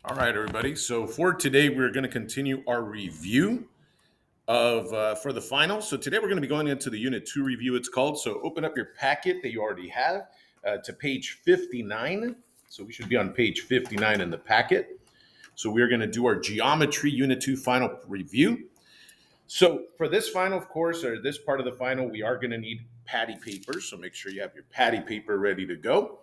All right, everybody. So for today, we're going to continue our review of for the final. So today we're going to be going into the Unit 2 review, it's called. So open up your packet that you already have to page 59. So we should be on page 59 in the packet. So we're going to do our Geometry Unit 2 final review. So for this final, of course, or this part of the final, we are going to need patty paper. So make sure you have your patty paper ready to go.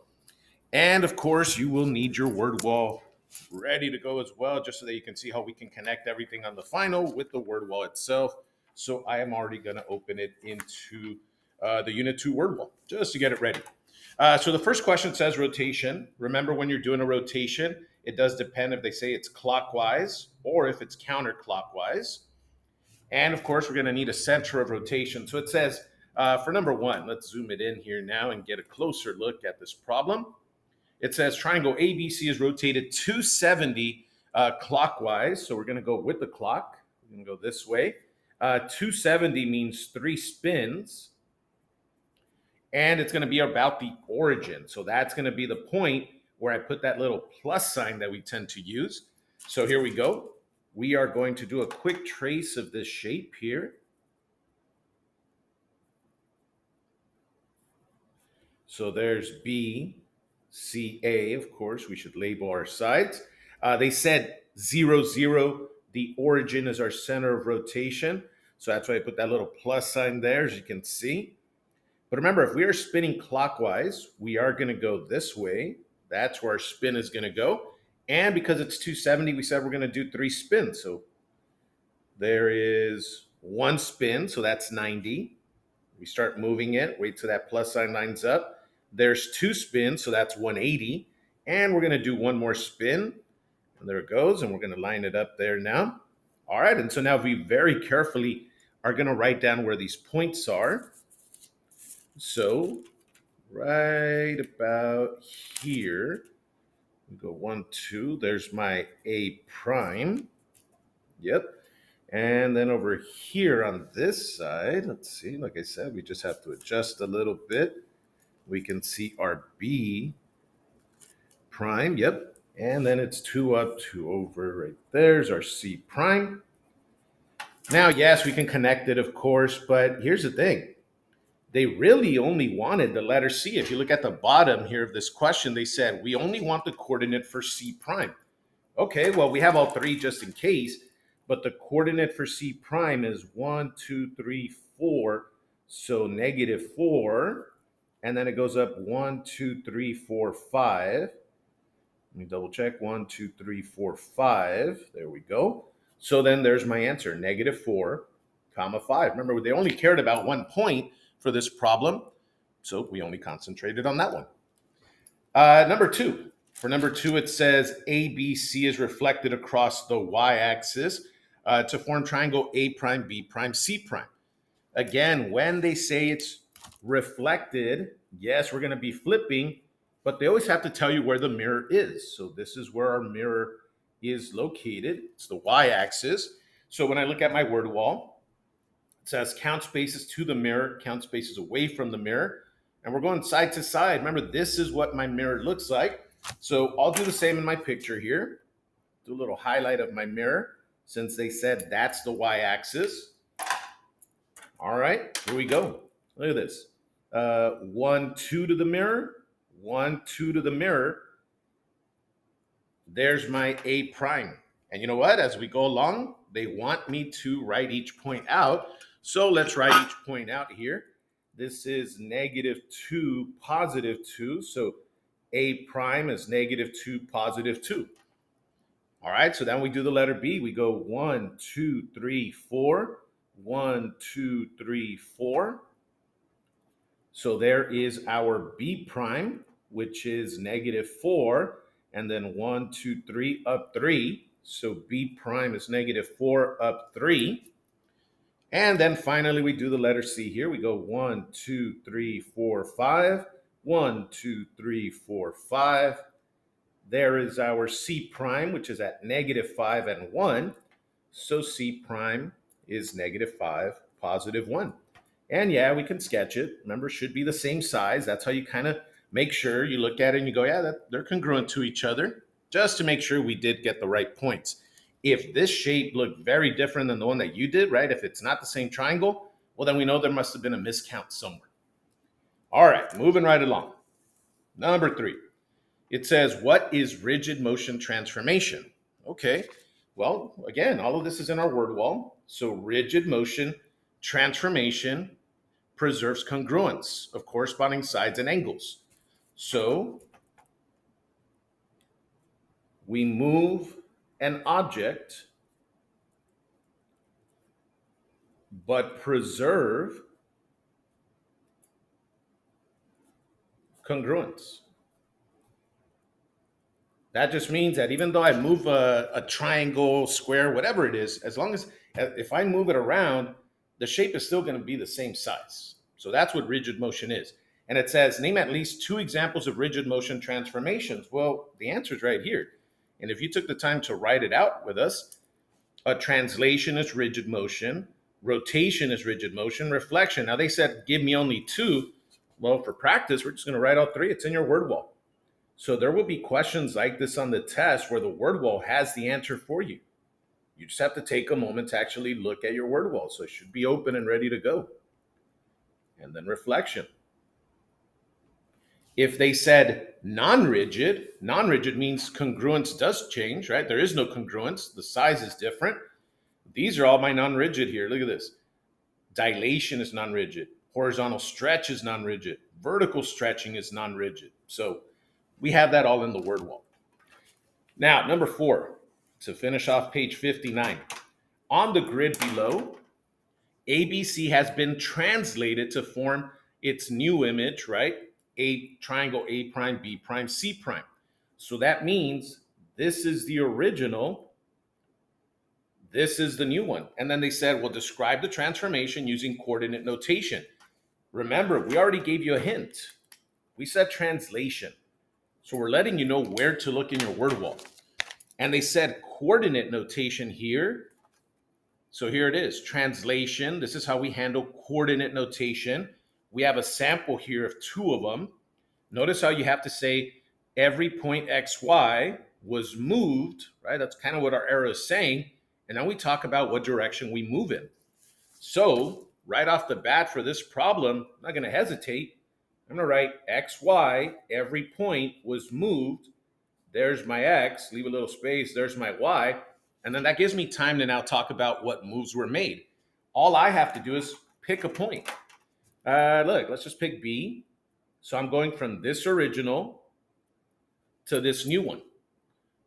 And of course, you will need your word wall ready to go as well, just so that you can see how we can connect everything on the final with the word wall itself. So I am already going to open it into the Unit 2 word wall just to get it ready. So the first question says rotation. Remember, when you're doing a rotation, it does depend if they say it's clockwise or if it's counterclockwise. And of course, we're going to need a center of rotation. So it says for number one, let's zoom it in here now and get a closer look at this problem. It says triangle ABC is rotated 270 clockwise. So we're going to go with the clock. We're going to go this way. 270 means 3 spins. And it's going to be about the origin. So that's going to be the point where I put that little plus sign that we tend to use. So here we go. We are going to do a quick trace of this shape here. So there's B, C, A. Of course, we should label our sides. They said 0, 0. The origin is our center of rotation. So that's why I put that little plus sign there, as you can see. But remember, if we are spinning clockwise, we are going to go this way. That's where our spin is going to go. And because it's 270, we said we're going to do 3 spins. So there is 1 spin, so that's 90. We start moving it, wait till that plus sign lines up. There's 2 spins, so that's 180. And we're going to do 1 more spin. And there it goes. And we're going to line it up there now. All right. And so now we very carefully are going to write down where these points are. So right about here, we go 1, 2. There's my A prime. Yep. And then over here on this side, let's see, like I said, we just have to adjust a little bit. We can see our B prime. Yep. And then it's 2 up, 2 over right there's our C prime. Now, yes, we can connect it, of course, but here's the thing. They really only wanted the letter C. If you look at the bottom here of this question, they said, we only want the coordinate for C prime. Okay, well, we have all 3 just in case, but the coordinate for C prime is 1, 2, 3, 4. So -4. And then it goes up 1, 2, 3, 4, 5. Let me double check. 1, 2, 3, 4, 5. There we go. So then there's my answer, -4, comma 5. Remember, they only cared about 1 point for this problem, so we only concentrated on that one. Number 2. For number 2, it says ABC is reflected across the y-axis to form triangle A prime, B prime, C prime. Again, when they say it's reflected, yes, we're going to be flipping, but they always have to tell you where the mirror is. So this is where our mirror is located. It's the y-axis. So when I look at my word wall, it says count spaces to the mirror, count spaces away from the mirror. And we're going side to side. Remember, this is what my mirror looks like. So I'll do the same in my picture here. Do a little highlight of my mirror since they said that's the y-axis. All right, here we go. Look at this. 1, 2 to the mirror. 1, 2 to the mirror. There's my A prime. And you know what? As we go along, they want me to write each point out. So let's write each point out here. This is -2, +2. So A prime is -2, +2. All right, so then we do the letter B. We go 1, 2, 3, 4. 1, 2, 3, 4. So there is our B prime, which is -4. And then 1, 2, 3, up 3. So B prime is -4, up 3. And then finally, we do the letter C here. We go 1, 2, 3, 4, 5. 1, 2, 3, 4, 5. There is our C prime, which is at -5 and 1. So C prime is -5, +1. And yeah, we can sketch it. Remember, it should be the same size. That's how you kind of make sure you look at it and you go, yeah, they're congruent to each other. just to make sure we did get the right points. If this shape looked very different than the one that you did, right? If it's not the same triangle, well, then we know there must have been a miscount somewhere. All right, moving right along. Number 3, it says, what is rigid motion transformation? Okay, well, again, all of this is in our word wall. So rigid motion transformation preserves congruence of corresponding sides and angles. So we move an object, but preserve congruence. That just means that even though I move a triangle, square, whatever it is, as long as if I move it around, the shape is still going to be the same size. So that's what rigid motion is. And it says, name at least 2 examples of rigid motion transformations. Well, the answer is right here. And if you took the time to write it out with us, a translation is rigid motion, rotation is rigid motion, reflection. Now they said, give me only 2. Well, for practice, we're just going to write out 3. It's in your word wall. So there will be questions like this on the test where the word wall has the answer for you. You just have to take a moment to actually look at your word wall. So it should be open and ready to go. And then reflection. If they said non-rigid, non-rigid means congruence does change, right? There is no congruence. The size is different. These are all my non-rigid here. Look at this. Dilation is non-rigid. Horizontal stretch is non-rigid. Vertical stretching is non-rigid. So we have that all in the word wall. Now, number 4, to finish off page 59. On the grid below, ABC has been translated to form its new image, right? A triangle A prime, B prime, C prime. So that means this is the original, this is the new one. And then they said, well, describe the transformation using coordinate notation. Remember, we already gave you a hint. We said translation. So we're letting you know where to look in your word wall. And they said coordinate notation here. So here it is, translation. This is how we handle coordinate notation. We have a sample here of 2 of them. Notice how you have to say every point XY was moved, right? That's kind of what our arrow is saying. And now we talk about what direction we move in. So right off the bat for this problem, I'm not going to hesitate. I'm going to write XY, every point was moved. There's my X, leave a little space, there's my Y. And then that gives me time to now talk about what moves were made. All I have to do is pick a point. Look, let's just pick B. So I'm going from this original to this new one.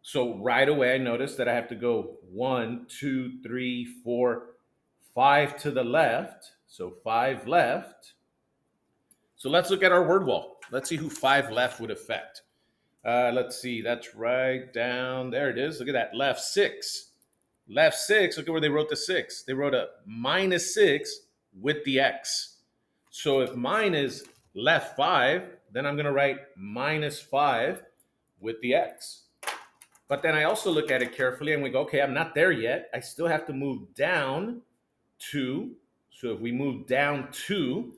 So right away, I notice that I have to go 1, 2, 3, 4, 5 to the left. So 5 left. So let's look at our word wall. Let's see who 5 left would affect. Let's see, that's right down there. It is. Look at that, left 6. Left 6, look at where they wrote the 6. They wrote a -6 with the X. So if mine is left 5, then I'm going to write -5 with the X. But then I also look at it carefully and we go, okay, I'm not there yet. I still have to move down 2. So if we move down 2,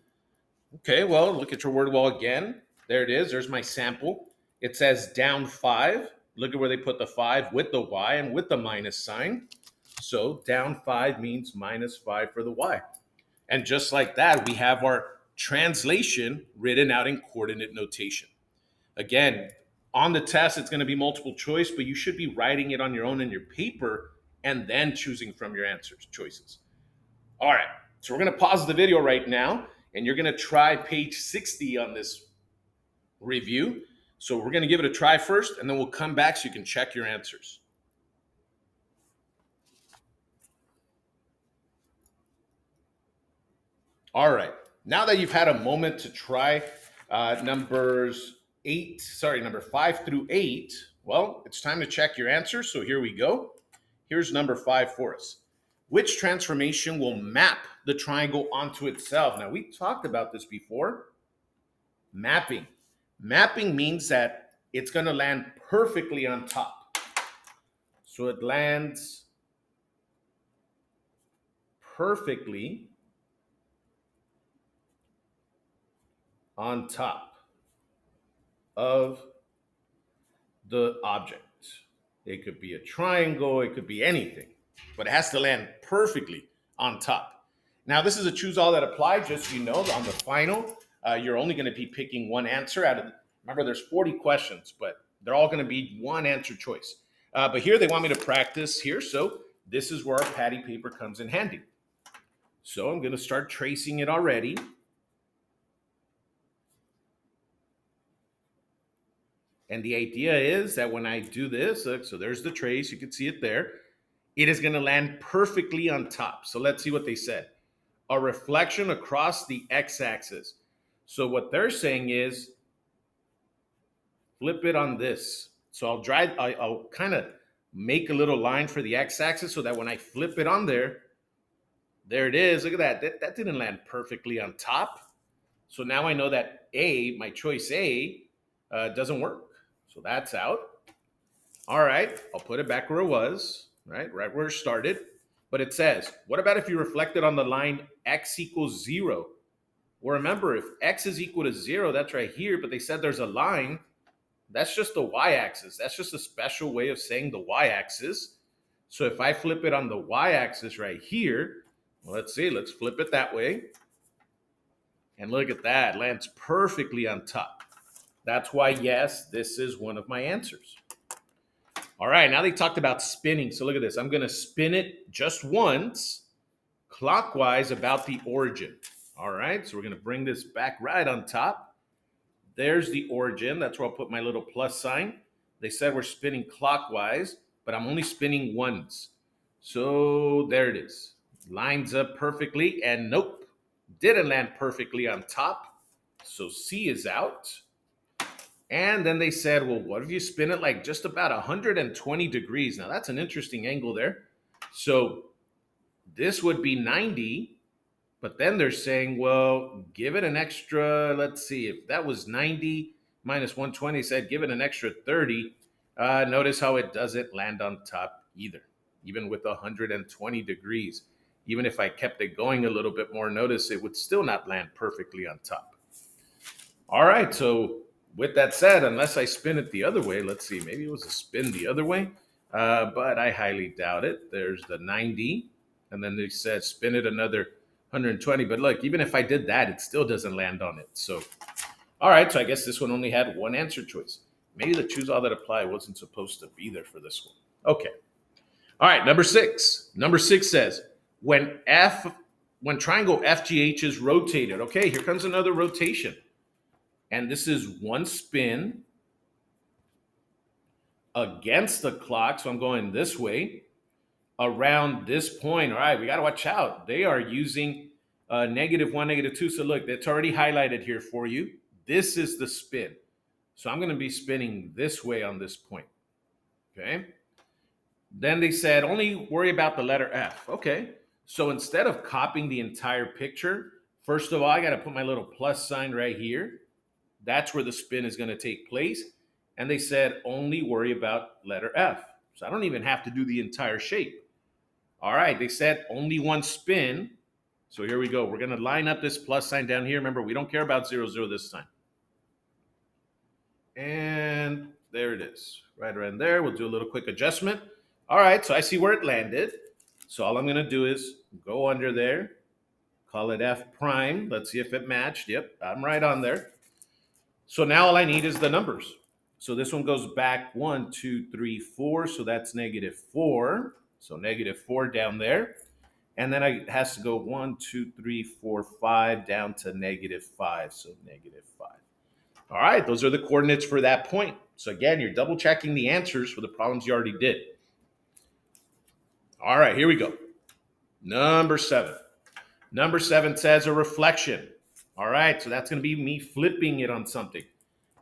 okay, well, look at your word wall again. There it is. There's my sample. It says down 5. Look at where they put the 5 with the Y and with the minus sign. So down 5 means -5 for the Y. And just like that, we have our translation written out in coordinate notation. Again, on the test, it's going to be multiple choice, but you should be writing it on your own in your paper and then choosing from your answers, choices. All right, so we're going to pause the video right now, and you're going to try page 60 on this review. So we're going to give it a try first, and then we'll come back so you can check your answers. All right, now that you've had a moment to try number 5 through 8, well, it's time to check your answers. So here we go. Here's number 5 for us. Which transformation will map the triangle onto itself? Now, we talked about this before. Mapping. Mapping means that it's going to land perfectly on top. So it lands perfectly on top of the object. It could be a triangle. It could be anything, but it has to land perfectly on top. Now, this is a choose all that apply. Just so you know, on the final, you're only going to be picking one answer out of. Remember, there's 40 questions, but they're all going to be one answer choice. But here they want me to practice here, so this is where our patty paper comes in handy. So I'm going to start tracing it already. And the idea is that when I do this, so there's the trace, you can see it there, it is going to land perfectly on top. So let's see what they said. A reflection across the x-axis. So what they're saying is flip it on this. So I'll kind of make a little line for the x-axis so that when I flip it on there it is. Look at that. That didn't land perfectly on top. So now I know that A, my choice A, doesn't work. So that's out. All right, I'll put it back where it was, right where it started. But it says, what about if you reflected on the line x equals 0? Well, remember, if x is equal to 0, that's right here, but they said there's a line. That's just the y-axis. That's just a special way of saying the y-axis. So if I flip it on the y-axis right here, well, let's see, let's flip it that way. And look at that, it lands perfectly on top. That's why, yes, this is one of my answers. All right, now they talked about spinning. So look at this. I'm going to spin it just once clockwise about the origin. All right, so we're going to bring this back right on top. There's the origin. That's where I'll put my little plus sign. They said we're spinning clockwise, but I'm only spinning once. So there it is. Lines up perfectly, and nope, didn't land perfectly on top. So C is out. And then they said, well, what if you spin it like just about 120 degrees? Now, that's an interesting angle there. So this would be 90, but then they're saying, well, give it an extra, let's see, if that was 90 minus 120, said give it an extra 30. Notice how it doesn't land on top either, even with 120 degrees. Even if I kept it going a little bit more, notice it would still not land perfectly on top. All right, so with that said, unless I spin it the other way, let's see, maybe it was a spin the other way, but I highly doubt it. There's the 90, and then they said spin it another 120. But look, even if I did that, it still doesn't land on it. So, all right, so I guess this one only had one answer choice. Maybe the choose all that apply wasn't supposed to be there for this one. Okay. All right, number 6. Number 6 says, when triangle FGH is rotated. Okay, here comes another rotation. And this is one spin against the clock. So I'm going this way around this point. All right, we got to watch out. They are using -1, -2. So look, that's already highlighted here for you. This is the spin. So I'm going to be spinning this way on this point. Okay. Then they said, only worry about the letter F. Okay. So instead of copying the entire picture, first of all, I got to put my little plus sign right here. That's where the spin is going to take place. And they said, only worry about letter F. So I don't even have to do the entire shape. All right, they said only one spin. So here we go. We're going to line up this plus sign down here. Remember, we don't care about 0, 0 this time. And there it is, right around there. We'll do a little quick adjustment. All right, so I see where it landed. So all I'm going to do is go under there, call it F prime. Let's see if it matched. Yep, I'm right on there. So now all I need is the numbers. So this one goes back 1, 2, 3, 4. So that's -4. So -4 down there. And then it has to go 1, 2, 3, 4, 5 down to -5. So -5. All right, those are the coordinates for that point. So again, you're double checking the answers for the problems you already did. All right, here we go. Number 7. Number 7 says a reflection. All right, so that's going to be me flipping it on something.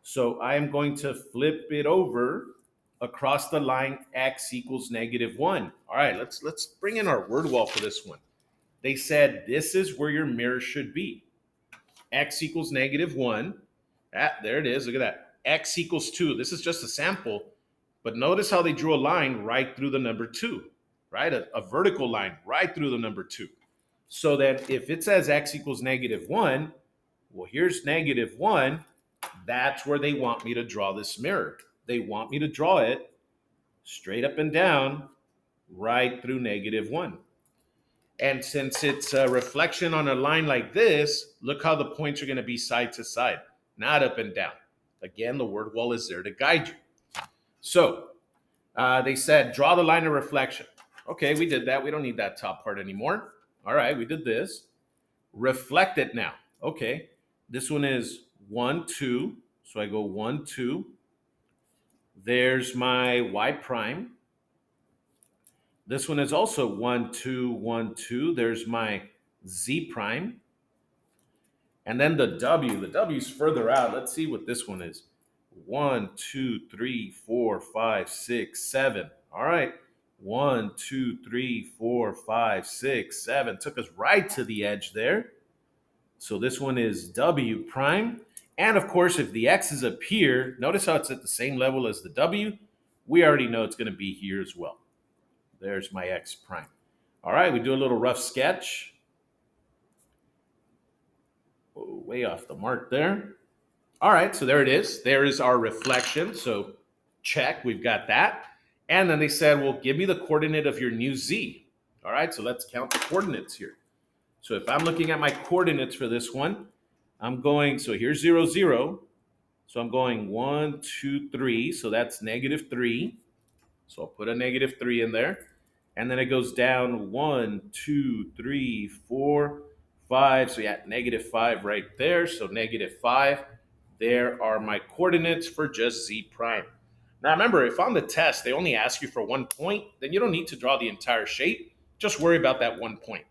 So I am going to flip it over across the line x equals -1. All right, let's bring in our word wall for this one. They said this is where your mirror should be. X equals -1. There it is. Look at that. X equals 2. This is just a sample, but notice how they drew a line right through the number 2, right? A vertical line right through the number 2. So that if it says x equals -1, well, here's -1. That's where they want me to draw this mirror. They want me to draw it straight up and down, right through -1. And since it's a reflection on a line like this, look how the points are going to be side to side, not up and down. Again, the word wall is there to guide you. So they said, draw the line of reflection. Okay, we did that. We don't need that top part anymore. All right, we did this. Reflect it now. Okay, this one is 1, 2. So I go 1, 2. There's my y prime. This one is also 1, 2, 1, 2. There's my z prime. And then the W is further out. Let's see what this one is. 1, 2, 3, 4, 5, 6, 7. All right. 1, 2, 3, 4, 5, 6, 7. Took us right to the edge there. So this one is W prime. And of course, if the X is up here, notice how it's at the same level as the W. We already know it's going to be here as well. There's my X prime. All right, we do a little rough sketch. Oh, way off the mark there. All right, so there it is. There is our reflection. So check, we've got that. And then they said, well, give me the coordinate of your new Z. All right, so let's count the coordinates here. So if I'm looking at my coordinates for this one, I'm going, so here's 0, 0. So I'm going 1, 2, 3. So that's -3. So I'll put a -3 in there. And then it goes down 1, 2, 3, 4, 5. So yeah, -5 right there. So -5. There are my coordinates for just Z prime. Now remember, if on the test they only ask you for 1 point, then you don't need to draw the entire shape. Just worry about that 1 point.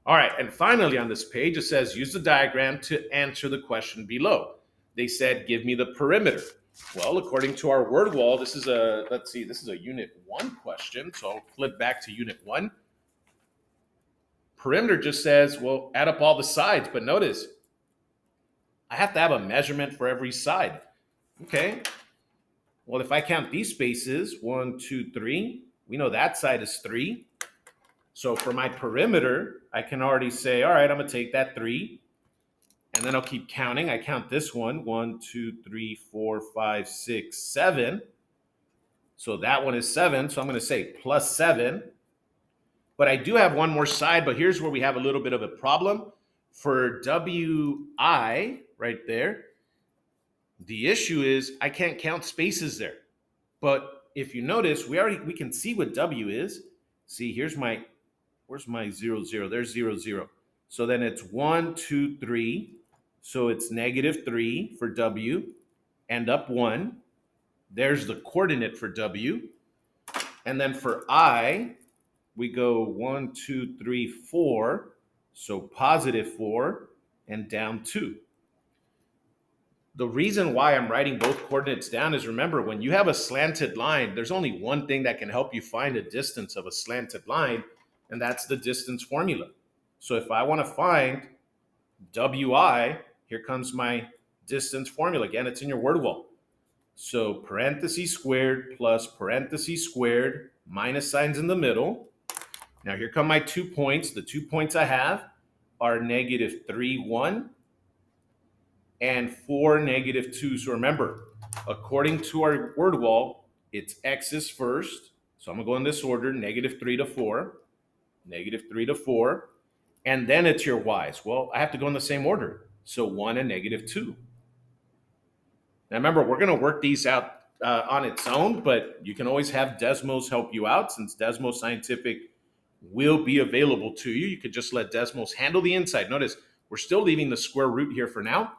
All right, and finally on this page, it says use the diagram to answer the question below. They said, give me the perimeter. Well, according to our word wall, this is a, let's see, this is a unit 1 question. So I'll flip back to unit 1. Perimeter just says, well, add up all the sides, but notice, I have to have a measurement for every side. Okay, well, if I count these spaces, 1, 2, 3, we know that side is 3. So for my perimeter, I can already say, all right, I'm going to take that 3, and then I'll keep counting. I count this one, 1, 2, 3, 4, 5, 6, 7. So that one is 7. So I'm going to say plus 7. But I do have one more side, but here's where we have a little bit of a problem. For WI right there, the issue is I can't count spaces there. But if you notice, we can see what W is. See, where's my 0, 0? There's 0, 0. So then it's 1, 2, 3. So it's -3 for W and up 1. There's the coordinate for W. And then for I, we go 1, 2, 3, 4. So +4 and down 2. The reason why I'm writing both coordinates down is, remember, when you have a slanted line, there's only one thing that can help you find the distance of a slanted line, and that's the distance formula. So if I want to find WI, here comes my distance formula. Again, it's in your word wall. So parentheses squared plus parentheses squared, minus signs in the middle. Now here come my 2 points. The 2 points I have are -3, 1 and 4, -2. So remember, according to our word wall, it's x's first. So I'm going to go in this order, -3 to 4, -3 to 4. And then it's your y's. Well, I have to go in the same order. So 1 and -2. Now remember, we're going to work these out on its own, but you can always have Desmos help you out. Since Desmos Scientific will be available to you, you could just let Desmos handle the inside. Notice, we're still leaving the square root here for now.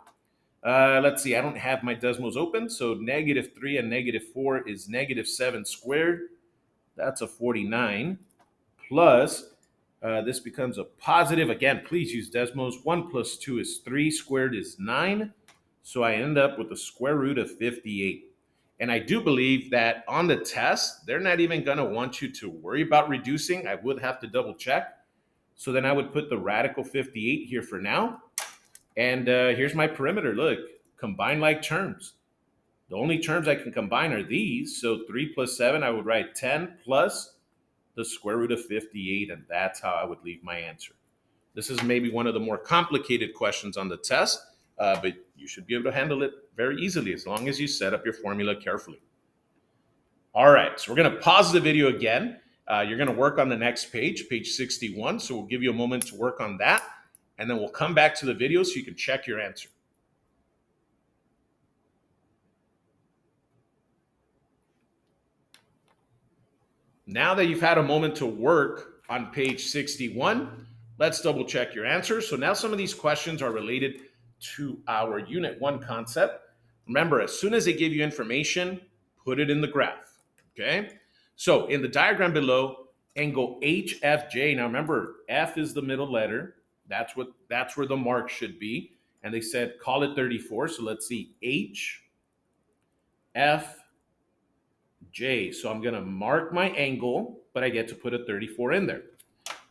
Let's see, I don't have my Desmos open. So -3 and -4 is -7 squared. That's a 49. Plus, this becomes a positive. Again, please use Desmos. 1 plus 2 is 3. Squared is 9. So I end up with a square root of 58. And I do believe that on the test, they're not even going to want you to worry about reducing. I would have to double check. So then I would put the radical 58 here for now. And here's my perimeter. Look, combine like terms. The only terms I can combine are these. So 3 plus 7, I would write 10 plus the square root of 58. And that's how I would leave my answer. This is maybe one of the more complicated questions on the test, but you should be able to handle it very easily as long as you set up your formula carefully. All right, so we're going to pause the video again. You're going to work on the next page, page 61. So we'll give you a moment to work on that, and then we'll come back to the video so you can check your answer. Now that you've had a moment to work on page 61, let's double check your answers. So now some of these questions are related to our Unit 1 concept. Remember, as soon as they give you information, put it in the graph, okay? So in the diagram below, angle HFJ, now remember, F is the middle letter. That's where the mark should be. And they said, call it 34. So let's see, HFJ. So I'm going to mark my angle, but I get to put a 34 in there.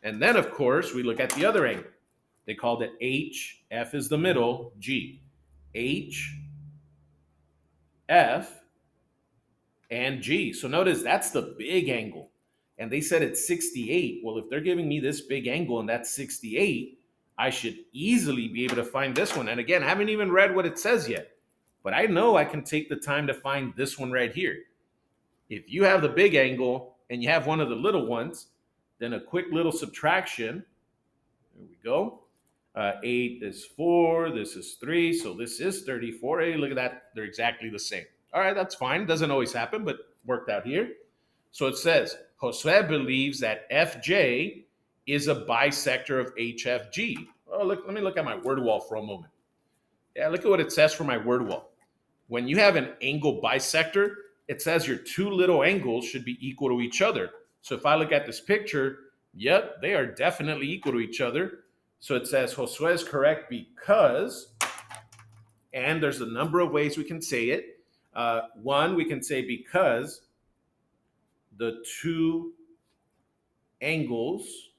And then, of course, we look at the other angle. They called it H, F is the middle, G. H, F, and G. So notice that's the big angle. And they said it's 68. Well, if they're giving me this big angle and that's 68, I should easily be able to find this one. And again, I haven't even read what it says yet, but I know I can take the time to find this one right here. If you have the big angle and you have one of the little ones, then a quick little subtraction. There we go. 8 is 4, this is 3, so this is 34. Hey, look at that. They're exactly the same. All right, that's fine. Doesn't always happen, but worked out here. So it says, Josue believes that FJ is a bisector of HFG. Oh, look, let me look at my word wall for a moment. Yeah, look at what it says for my word wall. When you have an angle bisector, it says your two little angles should be equal to each other. So if I look at this picture, yep, they are definitely equal to each other. So it says Josue is correct because, and there's a number of ways we can say it. One, we can say because the two angles,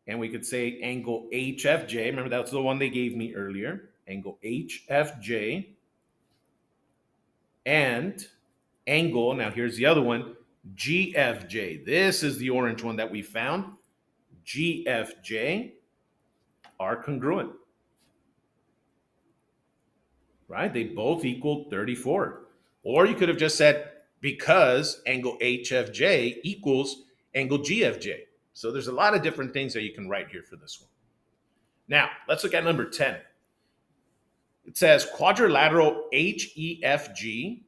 and we could say angle HFJ. Remember, that's the one they gave me earlier. Angle HFJ and angle, now here's the other one, GFJ. This is the orange one that we found. GFJ are congruent, right? They both equal 34. Or you could have just said because angle HFJ equals angle GFJ. So there's a lot of different things that you can write here for this one. Now, let's look at number 10. It says quadrilateral HEFG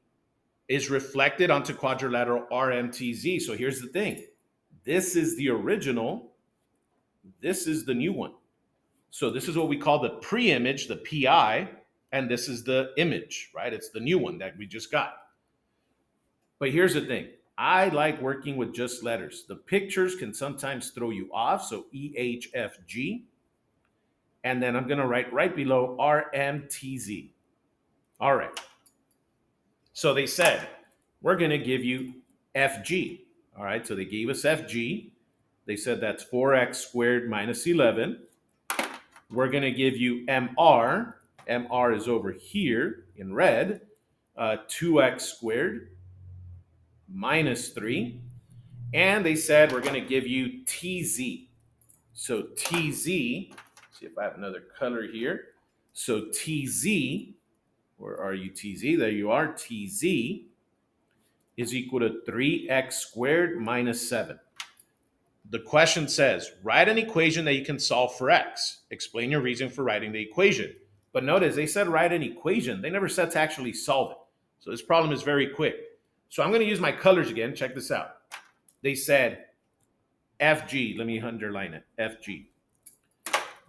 is reflected onto quadrilateral RMTZ. So here's the thing. This is the original. This is the new one. So this is what we call the pre-image, the PI, and this is the image, right? It's the new one that we just got. But here's the thing. I like working with just letters. The pictures can sometimes throw you off. So EHFG. And then I'm going to write right below RMTZ. All right. So they said, we're going to give you FG. All right. So they gave us FG. They said that's 4x squared minus 11. We're going to give you MR. MR is over here in red. 2x squared minus 3. And they said we're going to give you TZ. So TZ, see if I have another color here. So TZ, where are you, TZ? There you are. TZ is equal to 3x squared minus 7. The question says, write an equation that you can solve for x. Explain your reason for writing the equation. But notice they said write an equation. They never said to actually solve it. So this problem is very quick. So I'm going to use my colors again. Check this out. They said FG. Let me underline it. FG.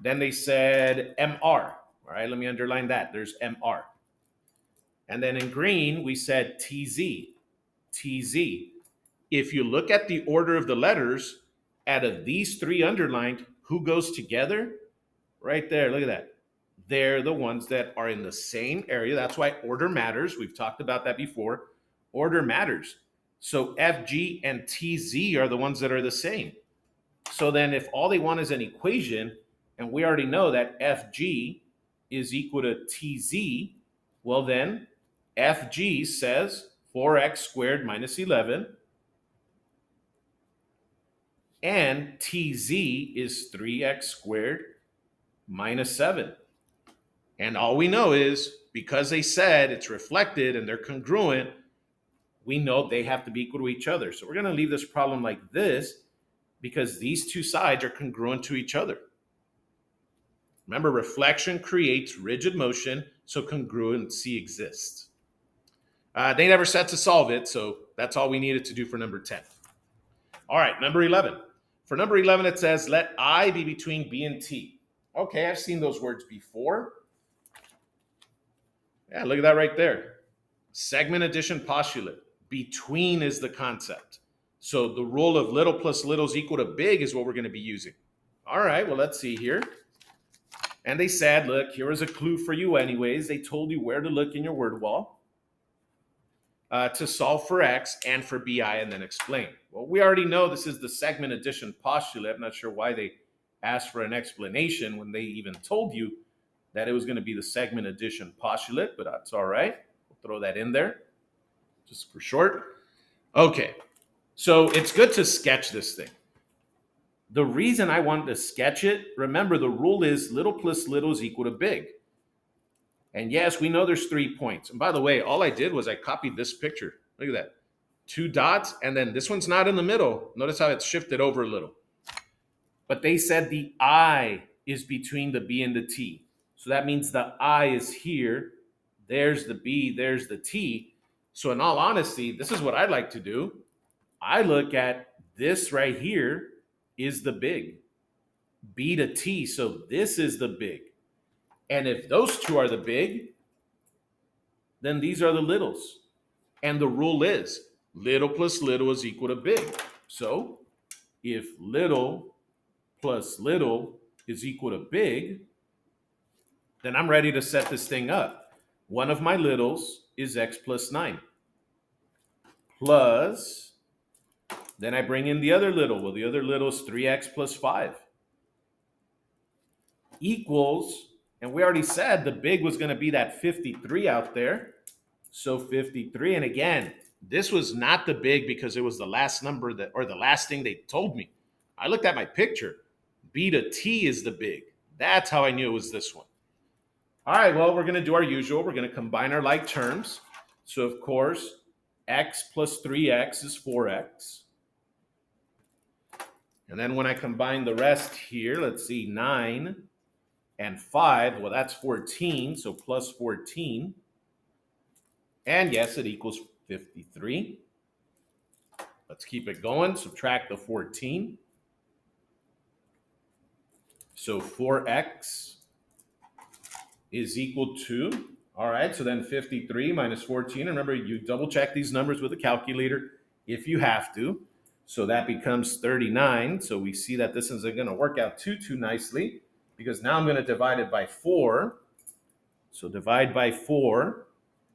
Then they said MR. All right, let me underline that. There's MR. And then in green, we said TZ. TZ. If you look at the order of the letters, out of these three underlined, who goes together? Right there, look at that. They're the ones that are in the same area. That's why order matters. We've talked about that before. Order matters. So FG and TZ are the ones that are the same. So then if all they want is an equation, and we already know that FG is equal to TZ, well then FG says 4x squared minus 11, and TZ is 3x squared minus 7. And all we know is because they said it's reflected and they're congruent, we know they have to be equal to each other. So we're going to leave this problem like this because these two sides are congruent to each other. Remember, reflection creates rigid motion, so congruency exists. They never said to solve it, so that's all we needed to do for number 10. All right, number 11. For number 11, it says, let I be between B and T. Okay, I've seen those words before. Yeah, look at that right there. Segment addition postulate. Between is the concept. So the rule of little plus little is equal to big is what we're going to be using. All right, well, let's see here. And they said, look, here is a clue for you anyways. They told you where to look in your word wall to solve for X and for BI and then explain. Well, we already know this is the segment addition postulate. I'm not sure why they asked for an explanation when they even told you that it was going to be the segment addition postulate, but that's all right. We'll throw that in there just for short. Okay, so it's good to sketch this thing. The reason I wanted to sketch it, remember the rule is little plus little is equal to big. And yes, we know there's 3 points. And by the way, all I did was I copied this picture. Look at that. 2 dots, and then this one's not in the middle. Notice how it's shifted over a little. But they said the I is between the B and the T. So that means the I is here. There's the B, there's the T. So in all honesty, this is what I'd like to do. I look at this right here is the big. B to T, so this is the big. And if those two are the big, then these are the littles. And the rule is little plus little is equal to big. So if little plus little is equal to big, then I'm ready to set this thing up. One of my littles is X plus 9. Plus, then I bring in the other little. Well, the other little is 3X plus 5. Equals, and we already said the big was going to be that 53 out there. So 53, and again, this was not the big because it was the last number that, or the last thing they told me. I looked at my picture. B to T is the big. That's how I knew it was this one. All right, well, we're going to do our usual. We're going to combine our like terms. So, of course, X plus 3X is 4X. And then when I combine the rest here, let's see, 9 and 5, well, that's 14, so plus 14. And yes, it equals 53. Let's keep it going. Subtract the 14. So 4X is equal to, all right, so then 53 minus 14. Remember, you double check these numbers with a calculator if you have to. So that becomes 39. So we see that this isn't going to work out too nicely because now I'm going to divide it by 4. So divide by 4.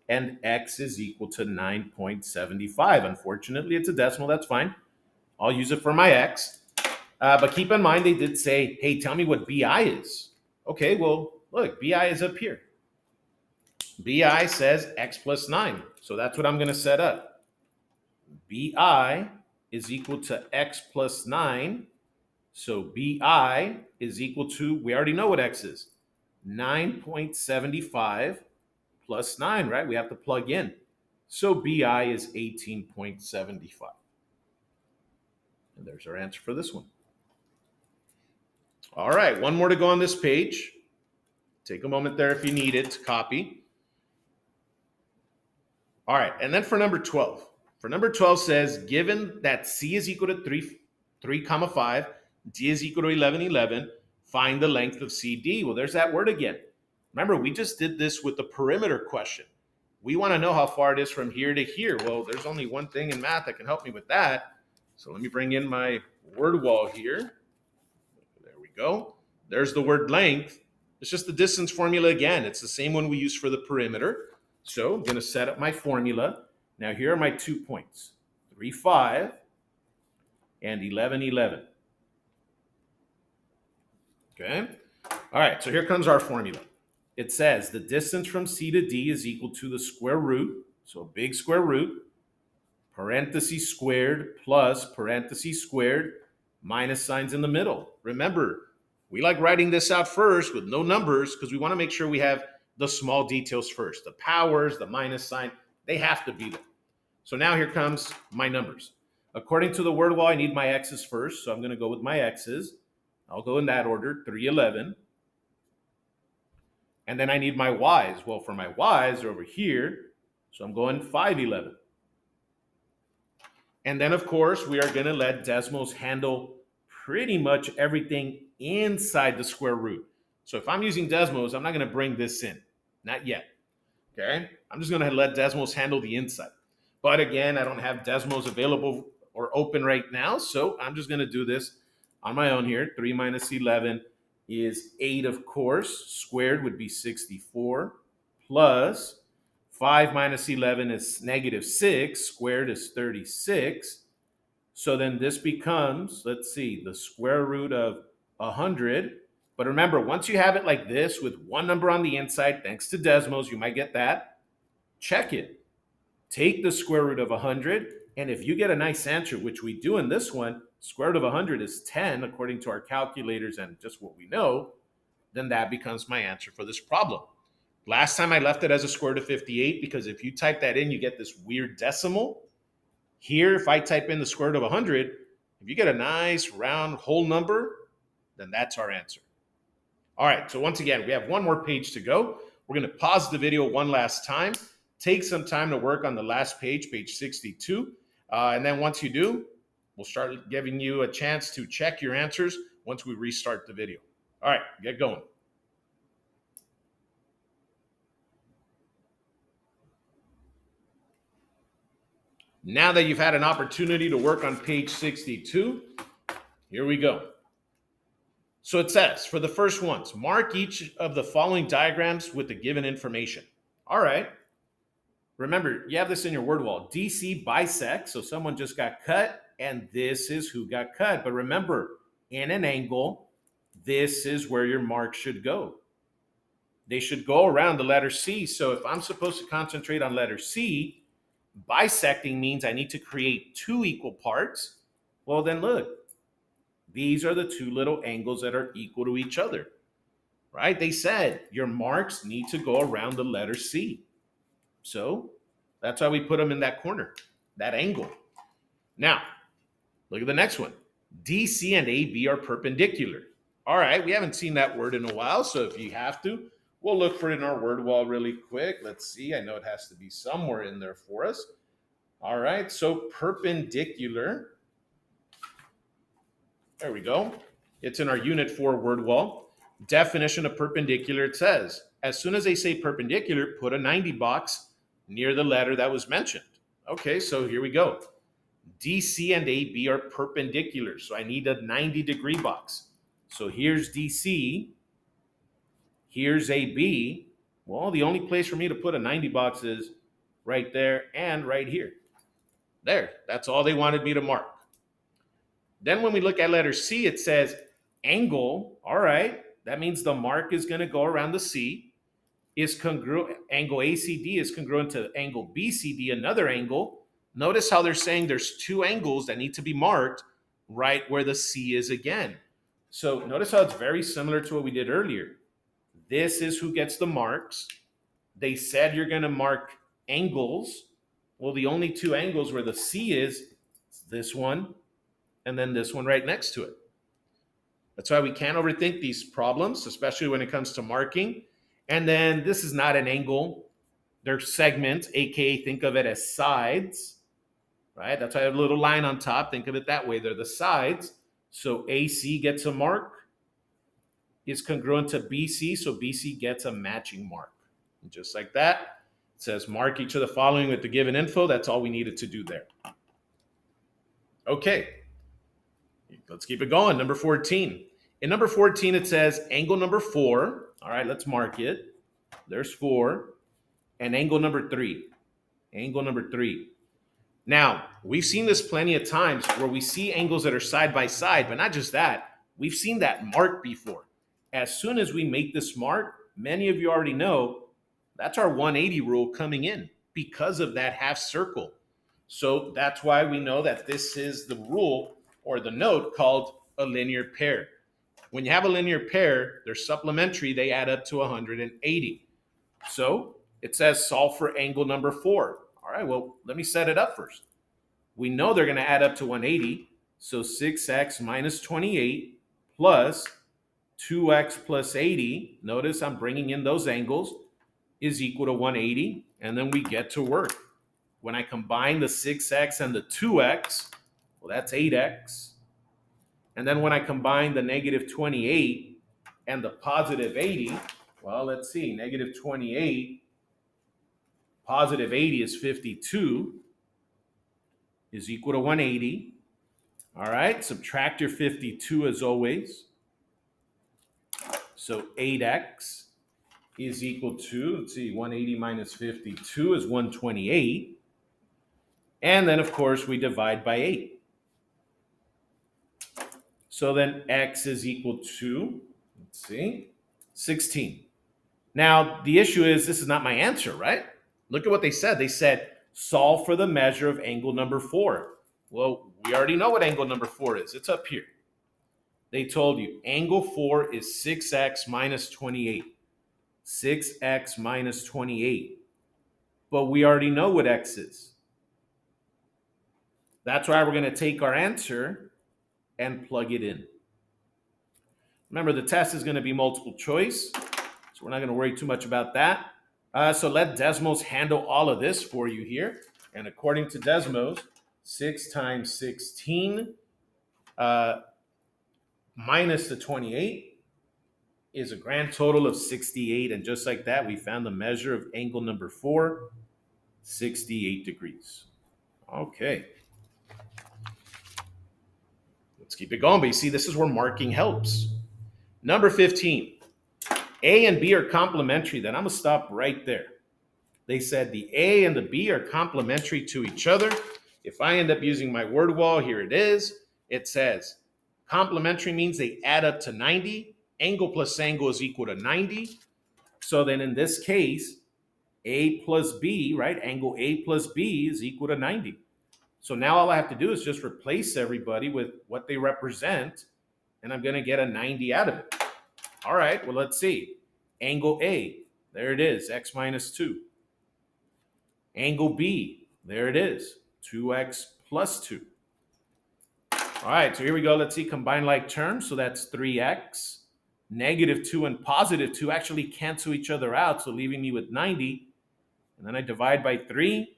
And X is equal to 9.75. Unfortunately, it's a decimal. That's fine. I'll use it for my X. But keep in mind, they did say, hey, tell me what BI is. Okay, well, look, BI is up here. BI says X plus 9. So that's what I'm going to set up. BI is equal to X plus 9. So BI is equal to, we already know what X is, 9.75 plus 9, right? We have to plug in. So BI is 18.75. And there's our answer for this one. All right, one more to go on this page. Take a moment there if you need it to copy. All right, and then for number 12. For number 12 says, given that C is equal to 3, 5, D is equal to 11, find the length of CD. Well, there's that word again. Remember, we just did this with the perimeter question. We want to know how far it is from here to here. Well, there's only one thing in math that can help me with that. So let me bring in my word wall here. There we go. There's the word length. It's just the distance formula again. It's the same one we use for the perimeter. So I'm going to set up my formula. Now here are my 2 points, 3, 5 and 11. Okay. All right. So here comes our formula. It says the distance from C to D is equal to the square root, so a big square root, parentheses squared plus parentheses squared, minus signs in the middle. Remember, we like writing this out first with no numbers because we want to make sure we have the small details first. The powers, the minus sign, they have to be there. So now here comes my numbers. According to the word wall, I need my x's first. So I'm going to go with my x's. I'll go in that order, 311. And then I need my y's. Well, for my y's, they're over here. So I'm going 511. And then, of course, we are going to let Desmos handle pretty much everything inside the square root. So if I'm using Desmos, I'm not going to bring this in. Not yet. Okay? I'm just going to let Desmos handle the inside. But again, I don't have Desmos available or open right now. So I'm just going to do this on my own here. 3 minus 11 is 8, of course. Squared would be 64. Plus 5 minus 11 is negative 6. Squared is 36. So then this becomes, let's see, the square root of 100. But remember, once you have it like this with one number on the inside, thanks to Desmos, you might get that. Check it. Take the square root of 100. And if you get a nice answer, which we do in this one, square root of 100 is 10, according to our calculators and just what we know, then that becomes my answer for this problem. Last time I left it as a square root of 58 because if you type that in, you get this weird decimal. Here, if I type in the square root of 100, if you get a nice round whole number, then that's our answer. All right, so once again, we have one more page to go. We're going to pause the video one last time, take some time to work on the last page, page 62. And then once you do, we'll start giving you a chance to check your answers once we restart the video. All right, get going. Now that you've had an opportunity to work on page 62, here we go. So it says, for the first ones, mark each of the following diagrams with the given information. All right. Remember, you have this in your word wall. DC bisect, so someone just got cut, and this is who got cut. But remember, in an angle, this is where your mark should go. They should go around the letter C. So if I'm supposed to concentrate on letter C, bisecting means I need to create two equal parts. Well, then look, these are the two little angles that are equal to each other, right? They said your marks need to go around the letter C. So that's why we put them in that corner, that angle. Now, look at the next one. DC and AB are perpendicular. All right, we haven't seen that word in a while, so if you have to, we'll look for it in our word wall really quick. Let's see. I know it has to be somewhere in there for us. All right, so perpendicular. There we go. It's in our Unit 4 word wall. Definition of perpendicular, it says, as soon as they say perpendicular, put a 90 box near the letter that was mentioned. Okay, so here we go. DC and AB are perpendicular, so I need a 90-degree box. So here's DC, here's AB. Well, the only place for me to put a 90 box is right there and right here. There, that's all they wanted me to mark. Then when we look at letter C, it says angle. All right, that means the mark is going to go around the C. Is congruent. Angle ACD is congruent to angle BCD, another angle. Notice how they're saying there's two angles that need to be marked right where the C is again. So notice how it's very similar to what we did earlier. This is who gets the marks. They said you're going to mark angles. Well, the only two angles where the C is this one and then this one right next to it. That's why we can't overthink these problems, especially when it comes to marking. And then this is not an angle. They're segments, aka think of it as sides, right? That's why I have a little line on top. Think of it that way. They're the sides. So AC gets a mark, is congruent to BC, so BC gets a matching mark. And just like that, it says mark each of the following with the given info. That's all we needed to do there. Okay, let's keep it going. Number 14. In number 14, it says angle number 4. All right, let's mark it. There's 4. And angle number 3. Angle number 3. Now, we've seen this plenty of times where we see angles that are side by side, but not just that. We've seen that mark before. As soon as we make this mark, many of you already know that's our 180 rule coming in because of that half circle. So that's why we know that this is the rule or the note called a linear pair. When you have a linear pair, they're supplementary, they add up to 180. So it says solve for angle number 4. All right, well, let me set it up first. We know they're going to add up to 180. So 6x minus 28 plus 2x plus 80. Notice I'm bringing in those angles is equal to 180. And then we get to work. When I combine the 6x and the 2x, well, that's 8x. And then when I combine the negative 28 and the positive 80, well, let's see, negative 28, positive 80 is 52, is equal to 180. All right, subtract your 52 as always. So 8x is equal to, let's see, 180 minus 52 is 128. And then, of course, we divide by 8. So then x is equal to, let's see, 16. Now, the issue is this is not my answer, right? Look at what they said. They said, solve for the measure of angle number 4. Well, we already know what angle number 4 is. It's up here. They told you angle 4 is 6x minus 28. 6x minus 28. But we already know what x is. That's why we're going to take our answer and plug it in. Remember, the test is going to be multiple choice, so we're not going to worry too much about that. So let Desmos handle all of this for you here. And according to Desmos, 6 times 16 minus the 28 is a grand total of 68. And just like that, we found the measure of angle number 4, 68 degrees. Okay. Let's keep it going. But you see, this is where marking helps. Number 15. A and B are complementary. Then I'm going to stop right there. They said the A and the B are complementary to each other. If I end up using my word wall, here it is. It says complementary means they add up to 90. Angle plus angle is equal to 90. So then in this case, A plus B, right? Angle A plus B is equal to 90. So now all I have to do is just replace everybody with what they represent, and I'm going to get a 90 out of it. All right, well, let's see. Angle A, there it is, x minus 2. Angle B, there it is, 2x plus 2. All right, so here we go. Let's see, combine like terms. So that's 3x. Negative 2 and positive 2 actually cancel each other out, so leaving me with 90. And then I divide by 3.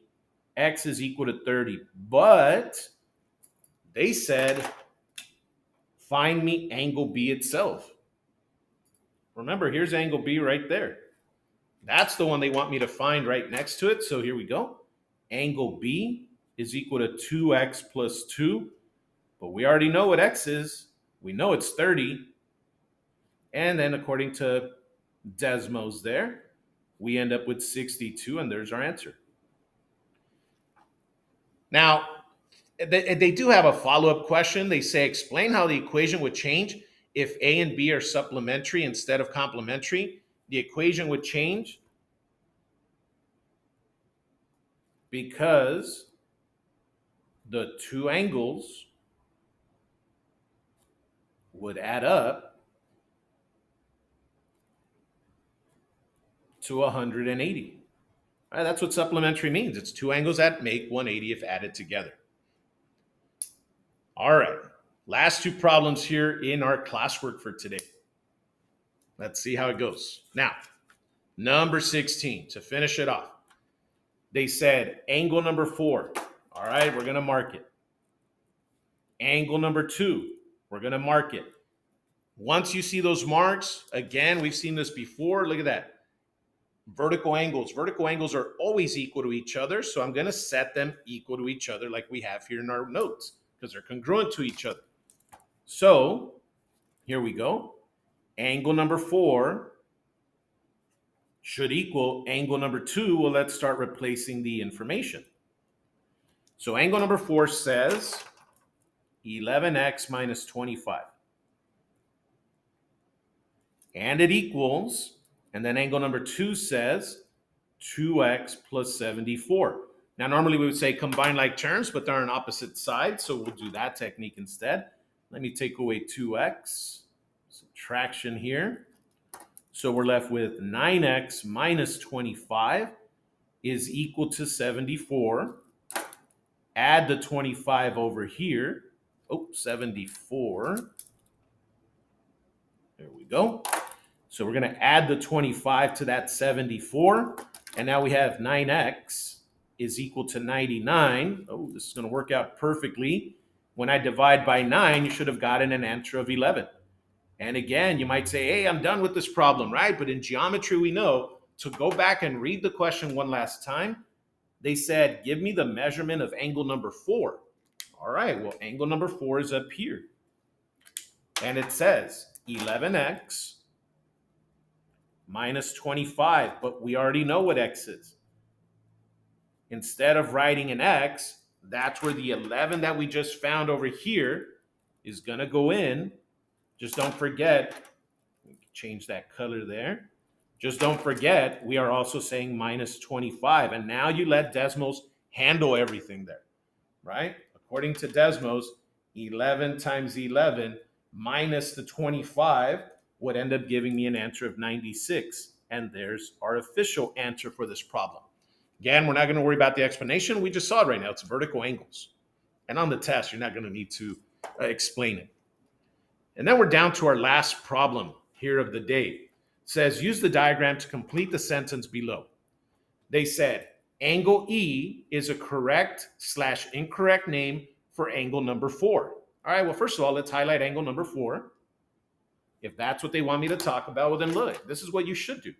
X is equal to 30. But they said, find me angle B itself. Remember, here's angle B right there. That's the one they want me to find right next to it. So here we go. Angle B is equal to 2x plus 2. But we already know what x is. We know it's 30. And then according to Desmos there, we end up with 62, and there's our answer. Now, they do have a follow-up question. They say, explain how the equation would change if A and B are supplementary instead of complementary. The equation would change because the two angles would add up to 180. All right, that's what supplementary means. It's two angles that make 180 if added together. All right, last two problems here in our classwork for today. Let's see how it goes. Now, number 16, to finish it off. They said angle number 4. All right, we're going to mark it. Angle number 2, we're going to mark it. Once you see those marks, again, we've seen this before. Look at that. Vertical angles. Vertical angles are always equal to each other, so I'm going to set them equal to each other like we have here in our notes because they're congruent to each other. So here we go. Angle number 4 should equal angle number 2. Well, let's start replacing the information. So angle number 4 says 11x minus 25. And it equals, and then angle number 2 says 2x plus 74. Now, normally we would say combine like terms, but they're on opposite sides, so we'll do that technique instead. Let me take away 2x, subtraction here. So we're left with 9x minus 25. is equal to 74. Add the 25 over here. Oh, 74. There we go. So we're going to add the 25 to that 74. And now we have 9x is equal to 99. Oh, this is going to work out perfectly. When I divide by 9, you should have gotten an answer of 11. And again, you might say, hey, I'm done with this problem, right? But in geometry, we know to go back and read the question one last time. They said, give me the measurement of angle number 4. All right, well, angle number 4 is up here. And it says 11x minus 25, but we already know what x is. Instead of writing an x, that's where the 11 that we just found over here is going to go in. Just don't forget, change that color there. Just don't forget, we are also saying minus 25. And now you let Desmos handle everything there, right? According to Desmos, 11 times 11 minus the 25 would end up giving me an answer of 96. And there's our official answer for this problem. Again, we're not going to worry about the explanation. We just saw it right now. It's vertical angles. And on the test, you're not going to need to explain it. And then we're down to our last problem here of the day. It says, use the diagram to complete the sentence below. They said, angle E is a correct/incorrect name for angle number 4. All right, well, first of all, let's highlight angle number 4. If that's what they want me to talk about, well, then look, this is what you should do.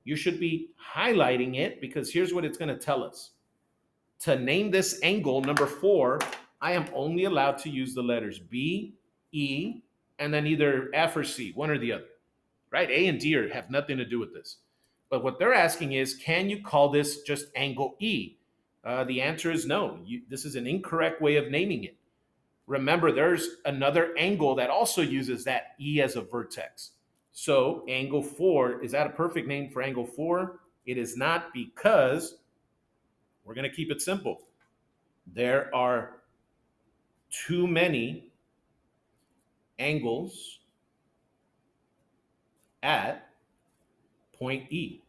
You should be highlighting it because here's what it's going to tell us. To name this angle number 4, I am only allowed to use the letters B, E, and then either F or C, one or the other, right? A and D have nothing to do with this. But what they're asking is, can you call this just angle E? The answer is no. This is an incorrect way of naming it. Remember, there's another angle that also uses that E as a vertex. So angle 4, is that a perfect name for angle 4? It is not, because we're going to keep it simple. There are too many angles at point E.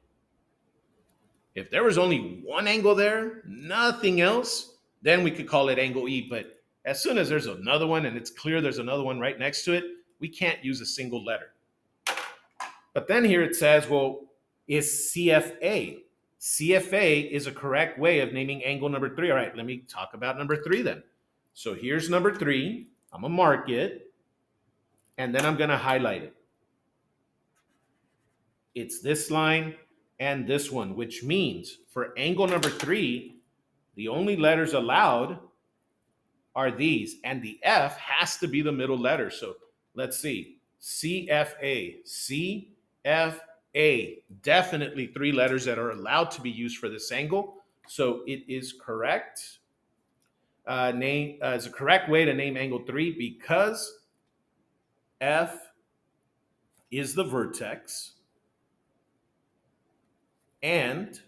If there was only one angle there, nothing else, then we could call it angle E. But as soon as there's another one and it's clear there's another one right next to it, we can't use a single letter. But then here it says, well, is CFA? CFA is a correct way of naming angle number 3. All right, let me talk about number 3 then. So here's number 3. I'm going to mark it, and then I'm going to highlight it. It's this line and this one, which means for angle number 3, the only letters allowed are these, and the F has to be the middle letter. So let's see, CFA, CFA, definitely 3 letters that are allowed to be used for this angle. So it is correct. Is a correct way to name angle 3 because F is the vertex and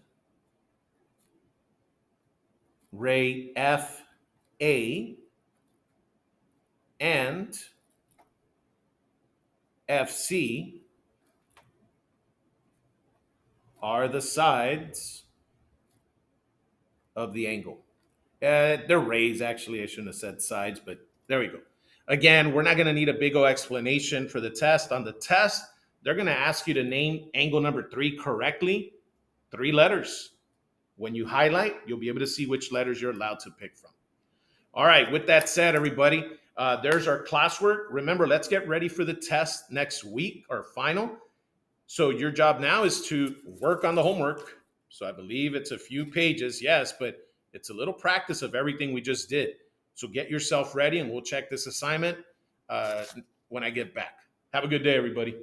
ray FA and FC are the sides of the angle. They're rays, actually. I shouldn't have said sides, but there we go. Again, we're not going to need a big old explanation for the test. On the test, they're going to ask you to name angle number 3 correctly. 3 letters. When you highlight, you'll be able to see which letters you're allowed to pick from. All right, with that said, everybody, there's our classwork. Remember, let's get ready for the test next week, our final. So your job now is to work on the homework. So I believe it's a few pages, yes, but it's a little practice of everything we just did. So get yourself ready, and we'll check this assignment when I get back. Have a good day, everybody.